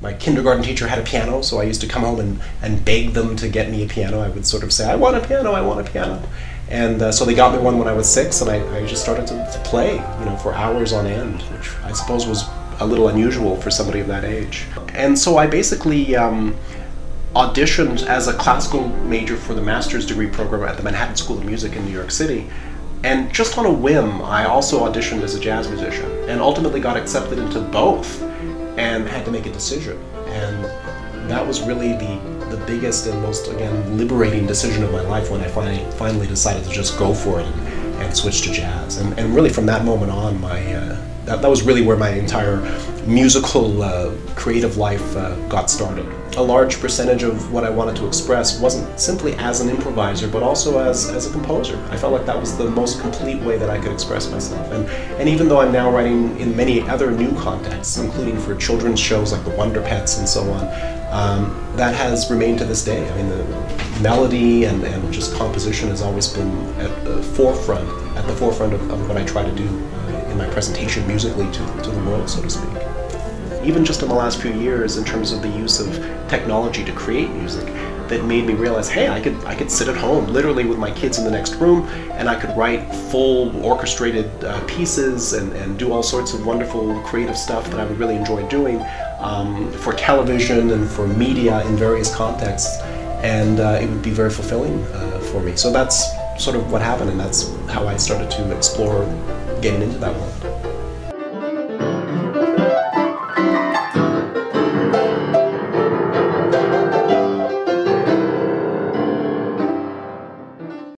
my kindergarten teacher had a piano, so I used to come home and beg them to get me a piano. I would sort of say, I want a piano, I want a piano. And so they got me one when I was 6, and I just started to play, you know, for hours on end, which I suppose was a little unusual for somebody of that age. And so I basically auditioned as a classical major for the master's degree program at the Manhattan School of Music in New York City. And just on a whim, I also auditioned as a jazz musician, and ultimately got accepted into both, and had to make a decision. And that was really the biggest and most, again, liberating decision of my life when I finally decided to just go for it and switch to jazz. And really from that moment on, that was really where my entire musical creative life got started. A large percentage of what I wanted to express wasn't simply as an improviser, but also as a composer. I felt like that was the most complete way that I could express myself. And even though I'm now writing in many other new contexts, including for children's shows like the Wonder Pets and so on, that has remained to this day. I mean, the melody and just composition has always been at the forefront of what I try to do in my presentation musically to the world, so to speak. Even just in the last few years, in terms of the use of technology to create music, that made me realize, hey, I could sit at home, literally with my kids in the next room, and I could write full orchestrated pieces and do all sorts of wonderful creative stuff that I would really enjoy doing for television and for media in various contexts, and it would be very fulfilling for me. So that's sort of what happened, and that's how I started to explore getting into that world.